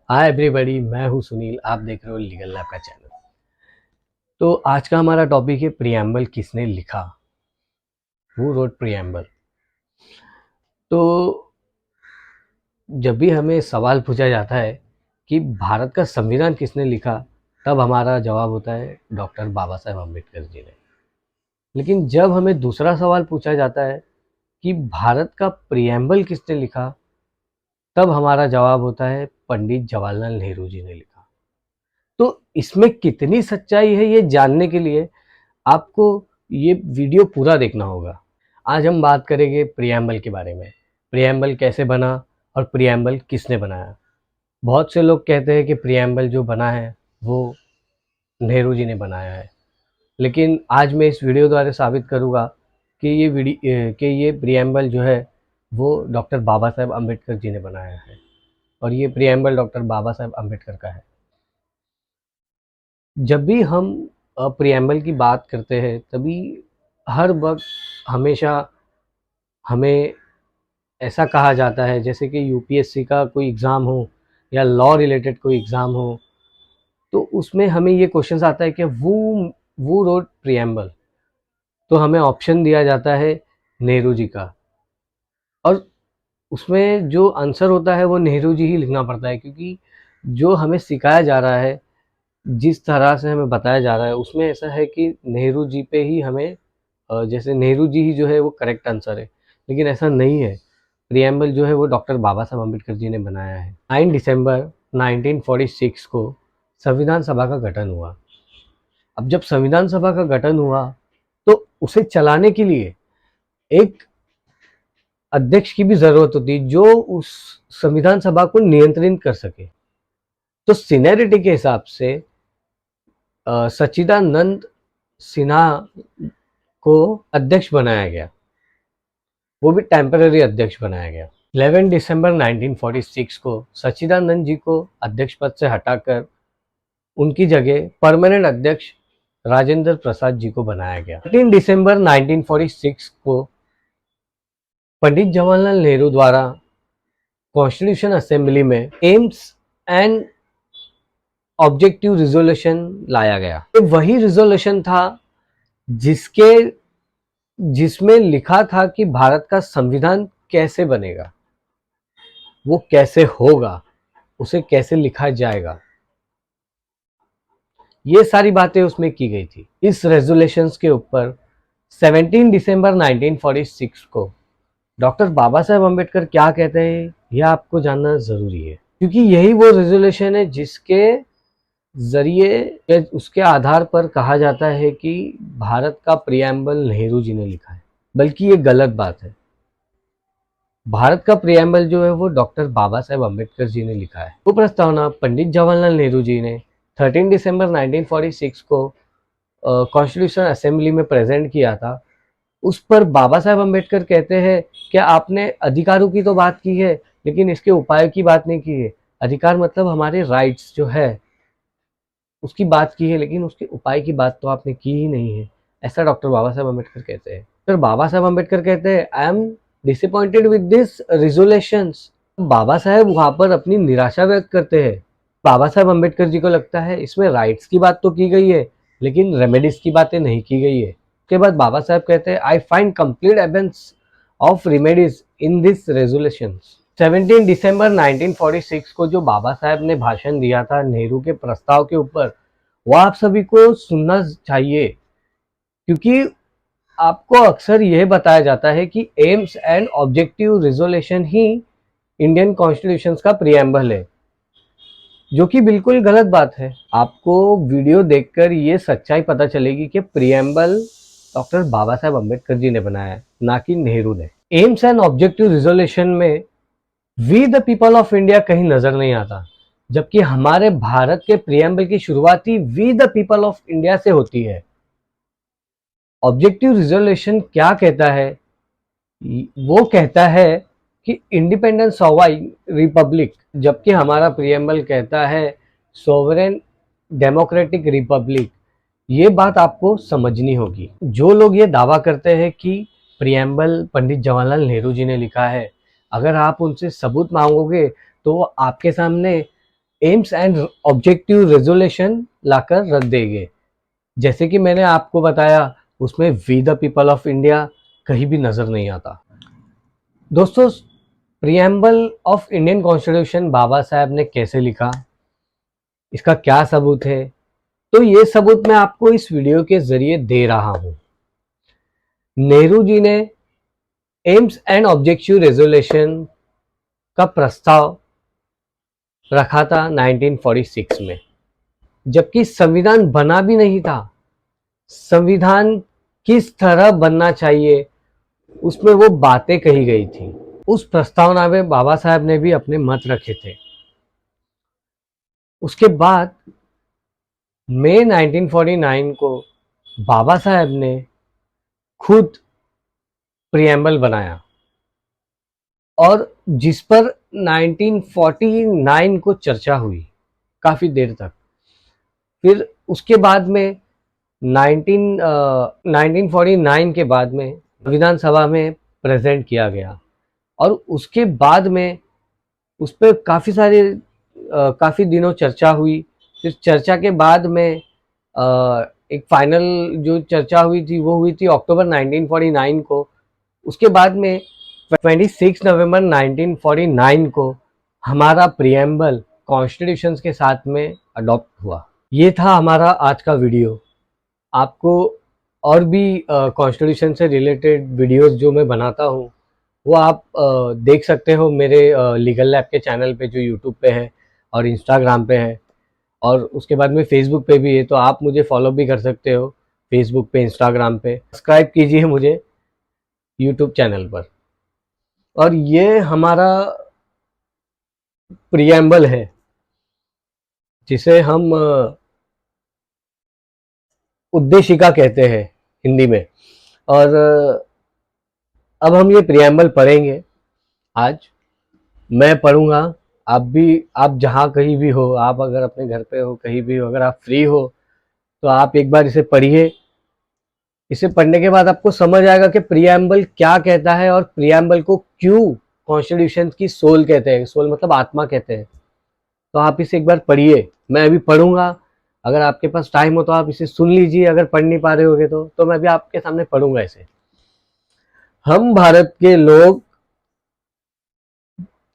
Hi everybody, मैं हूं सुनील। आप देख रहे हो लीगल लैब का चैनल। तो आज का हमारा टॉपिक है प्रियम्बल किसने लिखा। Who wrote preamble. तो जब भी हमें सवाल पूछा जाता है कि भारत का संविधान किसने लिखा, तब हमारा जवाब होता है डॉक्टर बाबा साहेब अम्बेडकर जी ने। लेकिन जब हमें दूसरा सवाल पूछा जाता है कि भारत का प्रियम्बल किसने लिखा, तब हमारा जवाब होता है पंडित जवाहरलाल नेहरू जी ने लिखा। तो इसमें कितनी सच्चाई है, ये जानने के लिए आपको ये वीडियो पूरा देखना होगा। आज हम बात करेंगे प्रियम्बल के बारे में। प्रियम्बल कैसे बना और प्रियम्बल किसने बनाया। बहुत से लोग कहते हैं कि प्रियम्बल जो बना है वो नेहरू जी ने बनाया है, लेकिन आज मैं इस वीडियो द्वारा साबित करूँगा कि ये प्रियम्बल जो है वो डॉक्टर बाबा साहेब अम्बेडकर जी ने बनाया है, और ये प्रियम्बल डॉक्टर बाबा साहेब अम्बेडकर का है। जब भी हम प्रियम्बल की बात करते हैं, तभी हर वक्त हमेशा हमें ऐसा कहा जाता है जैसे कि यूपीएससी का कोई एग्ज़ाम हो या लॉ रिलेटेड कोई एग्ज़ाम हो, तो उसमें हमें ये क्वेश्चन आता है कि वो रोट प्रियम्बल। तो हमें ऑप्शन दिया जाता है नेहरू जी का, और उसमें जो आंसर होता है वो नेहरू जी ही लिखना पड़ता है, क्योंकि जो हमें सिखाया जा रहा है, जिस तरह से हमें बताया जा रहा है, उसमें ऐसा है कि नेहरू जी पे ही हमें जैसे नेहरू जी ही जो है वो करेक्ट आंसर है, लेकिन ऐसा नहीं है। प्रियम्बल जो है वो डॉक्टर बाबा साहब अम्बेडकर जी ने बनाया है। 9 दिसंबर 1946 को संविधान सभा का गठन हुआ। अब जब संविधान सभा का गठन हुआ, तो उसे चलाने के लिए एक अध्यक्ष की भी जरूरत होती जो उस संविधान सभा को नियंत्रित कर सके। तो सीनियरिटी के हिसाब से सच्चिदानंद सिन्हा को अध्यक्ष बनाया गया, वो भी टेम्पररी अध्यक्ष बनाया गया। 11 दिसंबर 1946 को सच्चिदानंद जी को अध्यक्ष पद से हटाकर उनकी जगह परमानेंट अध्यक्ष राजेंद्र प्रसाद जी को बनाया गया। 13 दिसंबर 1946 को पंडित जवाहरलाल नेहरू द्वारा कॉन्स्टिट्यूशन असेंबली में एम्स एंड ऑब्जेक्टिव रिजोल्यूशन लाया गया। तो वही रिजोल्यूशन था जिसके जिसमें लिखा था कि भारत का संविधान कैसे बनेगा, वो कैसे होगा, उसे कैसे लिखा जाएगा, ये सारी बातें उसमें की गई थी। इस रेजोल्यूशंस के ऊपर 17 दिसंबर 1946 को डॉक्टर बाबा साहेब अम्बेडकर क्या कहते हैं, यह आपको जानना जरूरी है, क्योंकि यही वो रेजोल्यूशन है जिसके जरिए उसके आधार पर कहा जाता है कि भारत का प्रियम्बल नेहरू जी ने लिखा है। बल्कि ये गलत बात है। भारत का प्रियम्बल जो है वो डॉक्टर बाबा साहेब अम्बेडकर जी ने लिखा है। वो प्रस्तावना पंडित जवाहरलाल नेहरू जी ने 13 दिसंबर 1946 को कॉन्स्टिट्यूशन असेंबली में प्रेजेंट किया था। उस पर बाबा साहेब अम्बेडकर कहते हैं कि आपने अधिकारों की तो बात की है, लेकिन इसके उपायों की बात नहीं की है। अधिकार मतलब हमारे राइट्स जो है उसकी बात की है, लेकिन उसके उपाय की बात तो आपने की ही नहीं है। ऐसा डॉक्टर बाबा साहेब अम्बेडकर कहते हैं। फिर बाबा साहेब अम्बेडकर कहते हैं, I am disappointed with this resolutions. Baba Saheb वहां पर अपनी निराशा व्यक्त करते हैं। बाबा साहेब अम्बेडकर जी को लगता है इसमें राइट्स की बात तो की गई है, लेकिन रेमेडीज की बातें नहीं की गई है। उसके बाद बाबा साहेब कहते हैं, I find complete absence of remedies in this resolutions. 17 दिसंबर 1946 को जो बाबा साहेब ने भाषण दिया था नेहरू के प्रस्ताव के ऊपर, वो आप सभी को सुनना चाहिए, क्योंकि आपको अक्सर यह बताया जाता है कि AIIMS and objective resolution he Indian constitution का प्रियम्बल है, जो कि बिल्कुल गलत बात है। आपको वीडियो देखकर ये सच्चाई पता चलेगी कि प्रियम्बल डॉक्टर बाबा साहेब अम्बेडकर जी ने बनाया है, ना कि नेहरू ने। एम्स एंड ऑब्जेक्टिव रिजोल्यूशन में we the people of India कहीं नजर नहीं आता, जबकि हमारे भारत के प्रियम्बल की शुरुआत ही we the people of India से होती है। ऑब्जेक्टिव रिजोल्यूशन क्या कहता है? वो कहता है कि इंडिपेंडेंट सोवरेन रिपब्लिक, जबकि हमारा प्रियम्बल कहता है सोवरेन डेमोक्रेटिक रिपब्लिक। ये बात आपको समझनी होगी। जो लोग ये दावा करते हैं कि प्रियम्बल पंडित जवाहरलाल नेहरू जी ने लिखा है, अगर आप उनसे सबूत मांगोगे तो वो आपके सामने एम्स एंड ऑब्जेक्टिव रेजोल्यूशन लाकर रख देंगे। जैसे कि मैंने आपको बताया, उसमें we the people of India कहीं भी नजर नहीं आता। दोस्तों, preamble of Indian constitution Baba Sahab ने कैसे लिखा, इसका क्या सबूत है, तो ये सबूत मैं आपको इस वीडियो के जरिए दे रहा हूं। नेहरू जी ने एम्स एंड ऑब्जेक्टिव रेजोल्यूशन का प्रस्ताव रखा था 1946 में, जबकि संविधान बना भी नहीं था। संविधान किस तरह बनना चाहिए उसमें वो बातें कही गई थी। उस प्रस्तावना में बाबा साहब ने भी अपने मत रखे थे। उसके बाद मई 1949 को बाबा साहब ने खुद प्रियम्बल बनाया, और जिस पर 1949 को चर्चा हुई काफी देर तक। फिर उसके बाद में 1949 के बाद में विधानसभा में प्रेजेंट किया गया, और उसके बाद में उस पर काफी दिनों चर्चा हुई। फिर चर्चा के बाद में एक फाइनल जो चर्चा हुई थी वो हुई थी अक्टूबर 1949 को। उसके बाद में 26 नवंबर 1949 को हमारा प्रियम्बल कॉन्स्टिट्यूशन के साथ में अडॉप्ट हुआ। ये था हमारा आज का वीडियो। आपको और भी कॉन्स्टिट्यूशन से रिलेटेड वीडियोस जो मैं बनाता हूँ वो आप देख सकते हो मेरे लीगल लैब के चैनल पे, जो यूट्यूब पे है और इंस्टाग्राम पे है, और उसके बाद में फेसबुक पे भी है। तो आप मुझे फॉलो भी कर सकते हो फेसबुक पे, इंस्टाग्राम पे। सब्सक्राइब कीजिए मुझे यूट्यूब चैनल पर। और ये हमारा प्रियम्बल है, जिसे हम उद्देशिका कहते हैं हिंदी में। और अब हम ये प्रियम्बल पढ़ेंगे। आज मैं पढ़ूंगा, आप जहाँ कहीं भी हो, आप अगर अपने घर पे हो, कहीं भी हो, अगर आप फ्री हो तो आप एक बार इसे पढ़िए। इसे पढ़ने के बाद आपको समझ आएगा कि प्रियम्बल क्या कहता है और प्रियम्बल को क्यों कॉन्स्टिट्यूशन की सोल कहते हैं। सोल मतलब आत्मा कहते हैं। तो आप इसे एक बार पढ़िए, मैं अभी पढ़ूंगा। अगर आपके पास टाइम हो तो आप इसे सुन लीजिए, अगर पढ़ नहीं पा रहे होगे तो मैं भी आपके सामने पढ़ूंगा इसे। हम भारत के लोग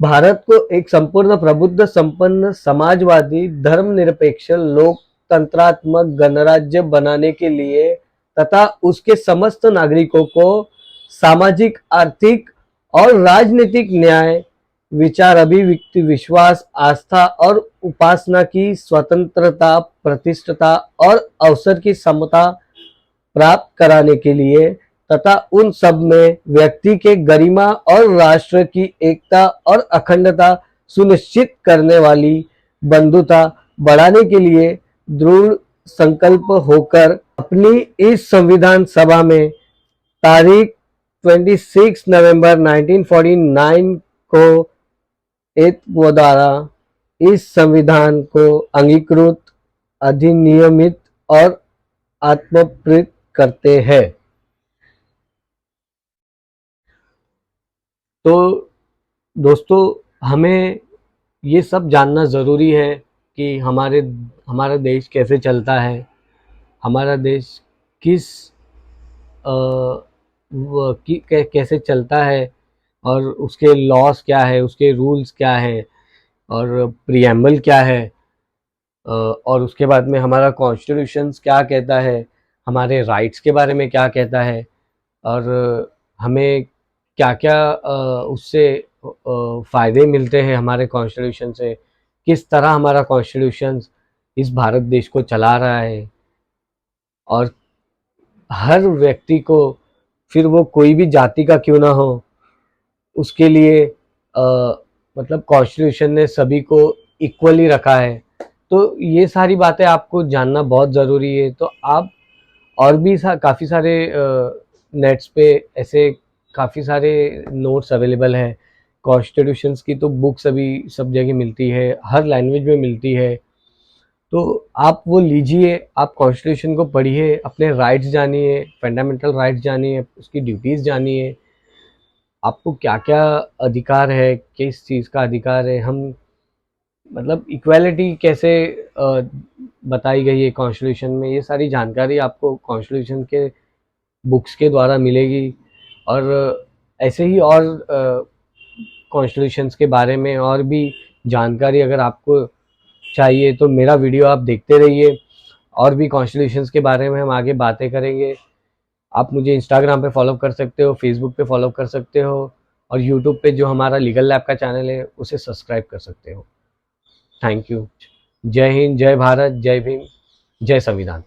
भारत को एक संपूर्ण प्रबुद्ध संपन्न समाजवादी धर्मनिरपेक्ष लोकतंत्रात्मक गणराज्य बनाने के लिए तथा उसके समस्त नागरिकों को सामाजिक, आर्थिक और राजनीतिक न्याय, विचार, अभिव्यक्ति, विश्वास, आस्था और उपासना की स्वतंत्रता, प्रतिष्ठा और अवसर की समता प्राप्त कराने के लिए तथा उन सब में व्यक्ति के गरिमा और राष्ट्र की एकता और अखंडता सुनिश्चित करने वाली बंधुता बढ़ाने के लिए दृढ़ संकल्प होकर अपनी इस संविधान सभा में तारीख 26 नवंबर 1949 को एक द्वारा इस संविधान को अंगीकृत, अधिनियमित और आत्मप्रेरित करते हैं। तो दोस्तों, हमें ये सब जानना ज़रूरी है कि हमारा देश कैसे चलता है, हमारा देश किस कैसे चलता है, और उसके लॉस क्या है, उसके रूल्स क्या है, और प्रियम्बल क्या है, और उसके बाद में हमारा कॉन्स्टिट्यूशन क्या कहता है, हमारे राइट्स के बारे में क्या कहता है, और हमें क्या क्या उससे फ़ायदे मिलते हैं हमारे कॉन्स्टिट्यूशन से, किस तरह हमारा कॉन्स्टिट्यूशन इस भारत देश को चला रहा है। और हर व्यक्ति को, फिर वो कोई भी जाति का क्यों ना हो, उसके लिए मतलब कॉन्स्टिट्यूशन ने सभी को इक्वली रखा है। तो ये सारी बातें आपको जानना बहुत ज़रूरी है। तो आप और भी काफ़ी सारे नेट्स पे ऐसे काफ़ी सारे नोट्स अवेलेबल हैं। कॉन्स्टिट्यूशंस की तो बुक्स अभी सब जगह मिलती है, हर लैंग्वेज में मिलती है। तो आप वो लीजिए, आप कॉन्स्टिट्यूशन को पढ़िए, अपने राइट्स जानिए, फंडामेंटल राइट्स जानिए, उसकी ड्यूटीज़ जानिए, आपको क्या क्या अधिकार है, किस चीज़ का अधिकार है। हम मतलब इक्वालिटी कैसे बताई गई है कॉन्स्टिट्यूशन में, ये सारी जानकारी आपको कॉन्स्टिट्यूशन के बुक्स के द्वारा मिलेगी। और ऐसे ही और कॉन्स्टिट्यूशंस के बारे में और भी जानकारी अगर आपको चाहिए तो मेरा वीडियो आप देखते रहिए। और भी कॉन्स्टिट्यूशंस के बारे में हम आगे बातें करेंगे। आप मुझे इंस्टाग्राम पे फॉलो कर सकते हो, फेसबुक पे फॉलो कर सकते हो, और यूट्यूब पे जो हमारा लीगल लैब का चैनल है उसे सब्सक्राइब कर सकते हो। Thank you. जय हिंद, जय भारत, जय भीम, जय संविधान।